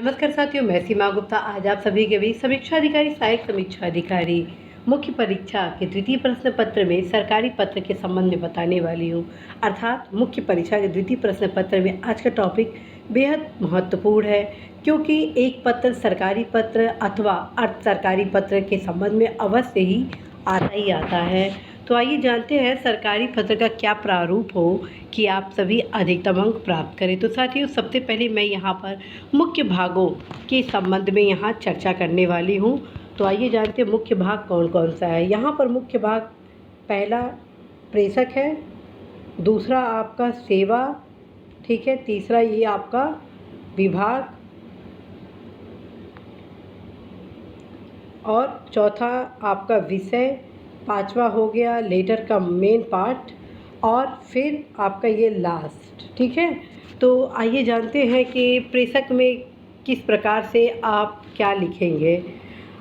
नमस्कार साथियों, मैं सीमा गुप्ता आज आप सभी के बीच समीक्षा अधिकारी सहायक समीक्षा अधिकारी मुख्य परीक्षा के द्वितीय प्रश्न पत्र में सरकारी पत्र के संबंध में बताने वाली हूँ। अर्थात मुख्य परीक्षा के द्वितीय प्रश्न पत्र में आज का टॉपिक बेहद महत्वपूर्ण है, क्योंकि एक पत्र सरकारी पत्र अथवा अर्ध सरकारी पत्र के संबंध में अवश्य ही आता ही आता है। तो आइए जानते हैं सरकारी पत्र का क्या प्रारूप हो कि आप सभी अधिकतम अंक प्राप्त करें। तो साथियों, सबसे पहले मैं यहाँ पर मुख्य भागों के संबंध में यहाँ चर्चा करने वाली हूँ। तो आइए जानते हैं मुख्य भाग कौन कौन सा है। यहाँ पर मुख्य भाग पहला प्रेषक है, दूसरा आपका सेवा, ठीक है, तीसरा ये आपका विभाग और चौथा आपका विषय, पांचवा हो गया लेटर का मेन पार्ट और फिर आपका ये लास्ट, ठीक है। तो आइए जानते हैं कि प्रेषक में किस प्रकार से आप क्या लिखेंगे।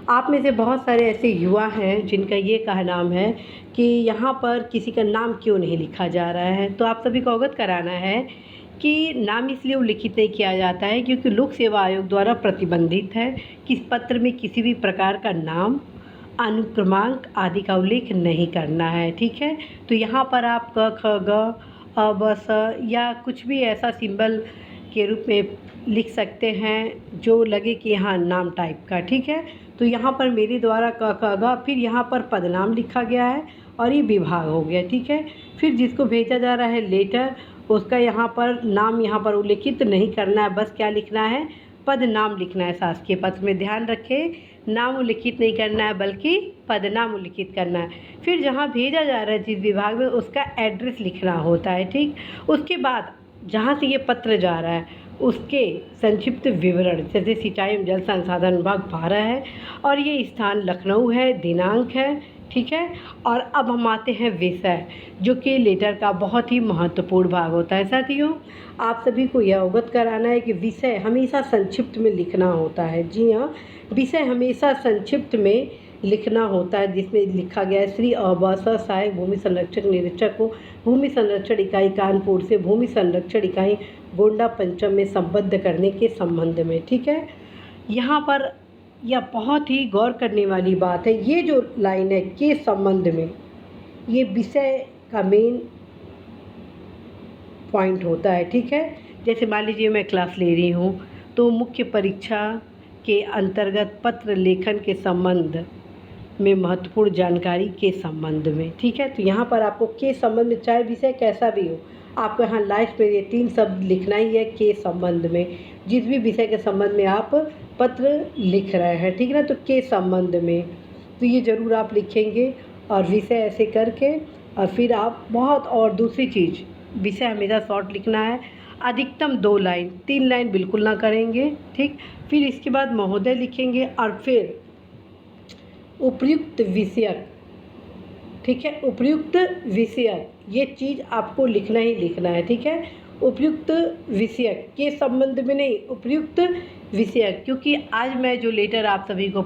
आप में से बहुत सारे ऐसे युवा हैं जिनका ये कहना है कि यहाँ पर किसी का नाम क्यों नहीं लिखा जा रहा है। तो आप सभी को अवगत कराना है कि नाम इसलिए उल्लिखित नहीं किया जाता है क्योंकि लोक सेवा आयोग द्वारा प्रतिबंधित है कि इस पत्र में किसी भी प्रकार का नाम, अनुक्रमांक आदि का उल्लेख नहीं करना है, ठीक है। तो यहाँ पर आप क ख ग अ ब स या कुछ भी ऐसा सिंबल के रूप में लिख सकते हैं जो लगे कि यहाँ नाम टाइप का, ठीक है। तो यहाँ पर मेरे द्वारा क ख ग, फिर यहाँ पर पदनाम लिखा गया है और ये विभाग हो गया, ठीक है। फिर जिसको भेजा जा रहा है लेटर, उसका यहाँ पर नाम यहाँ पर उल्लिखित नहीं करना है, बस क्या लिखना है, पद नाम लिखना है। शासकीय पत्र में ध्यान रखें, नाम उल्लिखित नहीं करना है बल्कि पदनाम उल्लिखित करना है। फिर जहाँ भेजा जा रहा है जिस विभाग में, उसका एड्रेस लिखना होता है, ठीक। उसके बाद जहाँ से ये पत्र जा रहा है उसके संक्षिप्त विवरण, जैसे सिंचाई एवं जल संसाधन विभाग 12 है और ये स्थान लखनऊ है, दिनांक है, ठीक है। और अब हम आते हैं विषय, जो कि लेटर का बहुत ही महत्वपूर्ण भाग होता है। साथियों, आप सभी को यह अवगत कराना है कि विषय हमेशा संक्षिप्त में लिखना होता है। जी हाँ, विषय हमेशा संक्षिप्त में लिखना होता है, जिसमें लिखा गया है श्री अबसा सहायक भूमि संरक्षक निरीक्षक को भूमि संरक्षण इकाई कानपुर से भूमि संरक्षण इकाई गोंडा पंचम में संबद्ध करने के संबंध में, ठीक है। यहाँ पर यह बहुत ही गौर करने वाली बात है, ये जो लाइन है के संबंध में, ये विषय का मेन पॉइंट होता है, ठीक है। जैसे मान लीजिए मैं क्लास ले रही हूँ तो मुख्य परीक्षा के अंतर्गत पत्र लेखन के संबंध में महत्वपूर्ण जानकारी के संबंध में, ठीक है। तो यहाँ पर आपको के संबंध में, चाहे विषय कैसा भी हो, आपको यहाँ लास्ट में ये 3 शब्द लिखना ही है के संबंध में, जिस भी विषय के संबंध में आप पत्र लिख रहे हैं, ठीक है ना। तो के संबंध में तो ये ज़रूर आप लिखेंगे और विषय ऐसे करके, और फिर आप बहुत, और दूसरी चीज़, विषय हमेशा शॉर्ट लिखना है, अधिकतम 2 लाइन, 3 लाइन बिल्कुल ना करेंगे, ठीक। फिर इसके बाद महोदय लिखेंगे और फिर उपयुक्त विषयक, ठीक है, उपयुक्त विषयक, ये चीज़ आपको लिखना ही लिखना है, ठीक है। उपयुक्त विषयक के संबंध में नहीं, उपयुक्त विषयक, क्योंकि आज मैं जो लेटर आप सभी को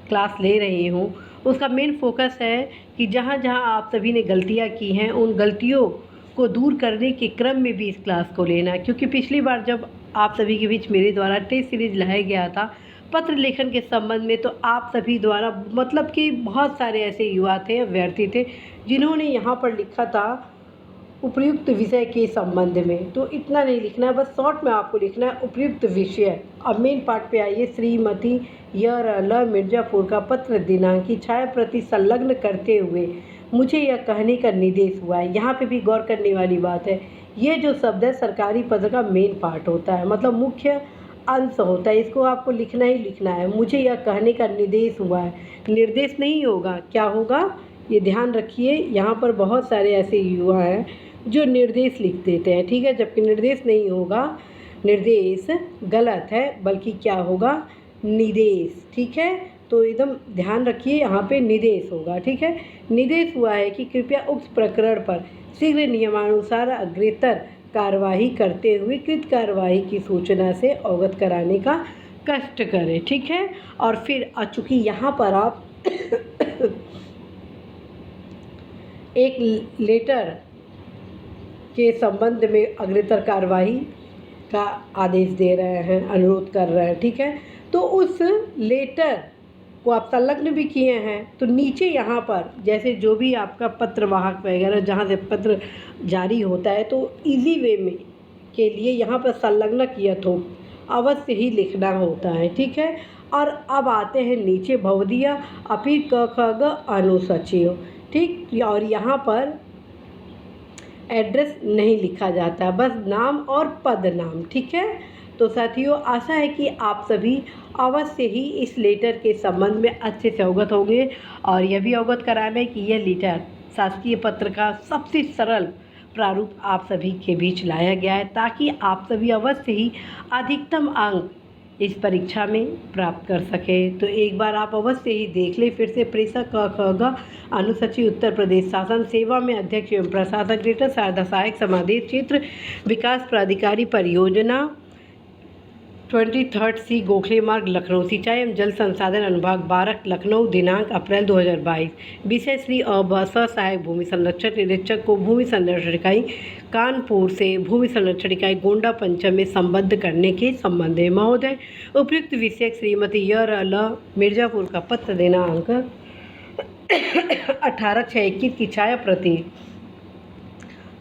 क्लास ले रही हूँ उसका मेन फोकस है कि जहाँ जहाँ आप सभी ने गलतियाँ की हैं उन गलतियों को दूर करने के क्रम में भी इस क्लास को लेना है। क्योंकि पिछली बार जब आप सभी के बीच मेरे द्वारा टेस्ट सीरीज लाया गया था पत्र लेखन के संबंध में, तो आप सभी द्वारा, मतलब कि बहुत सारे ऐसे युवा थे, अभ्यर्थी थे, जिन्होंने यहाँ पर लिखा था उपयुक्त विषय के संबंध में। तो इतना नहीं लिखना है, बस शॉर्ट में आपको लिखना है उपयुक्त विषय। अब मेन पार्ट पे आइए। श्रीमती ल मिर्ज़ापुर का पत्र दिनांक की छाया प्रति संलग्न करते हुए मुझे यह कहने का निर्देश हुआ है। यहाँ पे भी गौर करने वाली बात है, ये जो शब्द है सरकारी पत्र का मेन पार्ट होता है, मतलब मुख्य अंश होता है, इसको आपको लिखना ही लिखना है। मुझे यह कहने का निर्देश हुआ है, निर्देश नहीं होगा, क्या होगा ये ध्यान रखिए। यहाँ पर बहुत सारे ऐसे युवा हैं जो निर्देश लिख देते हैं, ठीक है, जबकि निर्देश नहीं होगा, निर्देश गलत है, बल्कि क्या होगा, निदेश, ठीक है। तो एकदम ध्यान रखिए, यहाँ पे निदेश होगा, ठीक है। निर्देश हुआ है कि कृपया उक्त प्रकरण पर शीघ्र नियमानुसार अग्रेतर कार्यवाही करते हुए कृत कार्यवाही की सूचना से अवगत कराने का कष्ट करें, ठीक है। और फिर चूँकि यहाँ पर आप एक लेटर के संबंध में अग्रेतर कार्यवाही का आदेश दे रहे हैं, अनुरोध कर रहे हैं, ठीक है। तो उस लेटर को आप संलग्न भी किए हैं तो नीचे यहाँ पर जैसे जो भी आपका पत्र वाहक वगैरह जहाँ से पत्र जारी होता है तो इजी वे में के लिए यहाँ पर संलग्नक यथोक्त अवश्य ही लिखना होता है, ठीक है। और अब आते हैं नीचे भवदीय अपि क ख ग अनुसचिव, ठीक। और यहाँ पर एड्रेस नहीं लिखा जाता, बस नाम और पद नाम, ठीक है। तो साथियों, आशा है कि आप सभी अवश्य ही इस लेटर के संबंध में अच्छे से अवगत होंगे और यह भी अवगत कराना है कि यह लेटर शासकीय पत्र का सबसे सरल प्रारूप आप सभी के बीच लाया गया है ताकि आप सभी अवश्य ही अधिकतम अंक इस परीक्षा में प्राप्त कर सकें। तो एक बार आप अवश्य ही देख लें फिर से। प्रेषक क ख ग अनुसूची उत्तर प्रदेश शासन सेवा में अध्यक्ष एवं प्रशासक ग्रेटर शारदा सहायक समादेश क्षेत्र विकास प्राधिकारी परियोजना 23 सी गोखले मार्ग लखनऊ, सिंचाई एवं जल संसाधन अनुभाग 12 लखनऊ, दिनांक अप्रैल 2022। विषय श्री सहायक भूमि संरक्षण निरीक्षक को भूमि संरक्षण इकाई कानपुर से भूमि संरक्षण इकाई गोंडा पंचम में संबद्ध करने के संबंध में। महोदय, उपयुक्त विषय श्रीमती ल मिर्जापुर का पत्र दिनांक 18/6/21 की छाया प्रति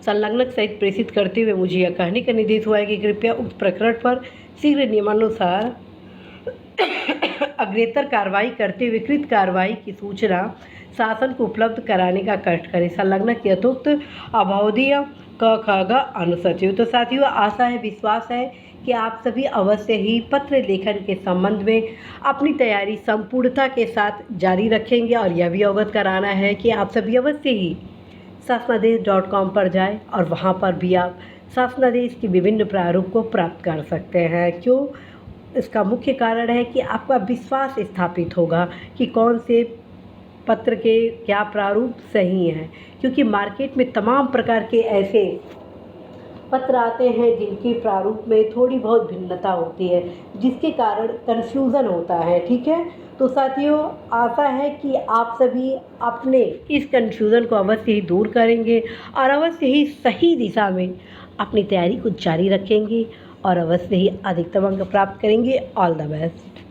संलग्नक सहित प्रेषित करते हुए मुझे यह कहने का निर्देश हुआ है कि कृपया उक्त प्रकरण पर शीघ्र नियमानुसार अग्रेतर कार्रवाई करते हुए कृत कार्रवाई की सूचना शासन को उपलब्ध कराने का कष्ट करें। संलग्नक यथोक्त अभवदीय क ख ग अनुसचिव। तो साथियों, आशा है, विश्वास है कि आप सभी अवश्य ही पत्र लेखन के संबंध में अपनी तैयारी संपूर्णता के साथ जारी रखेंगे और यह भी अवगत कराना है कि आप सभी अवश्य ही शासनादेश.com पर जाएं और वहां पर भी आप शासनादेश के विभिन्न प्रारूप को प्राप्त कर सकते हैं। क्यों? इसका मुख्य कारण है कि आपका विश्वास स्थापित होगा कि कौन से पत्र के क्या प्रारूप सही हैं, क्योंकि मार्केट में तमाम प्रकार के ऐसे पत्र आते हैं जिनके प्रारूप में थोड़ी बहुत भिन्नता होती है जिसके कारण कन्फ्यूज़न होता है, ठीक है। तो साथियों, आशा है कि आप सभी अपने इस कन्फ्यूज़न को अवश्य ही दूर करेंगे और अवश्य ही सही दिशा में अपनी तैयारी को जारी रखेंगे और अवश्य ही अधिकतम अंक प्राप्त करेंगे। All the best.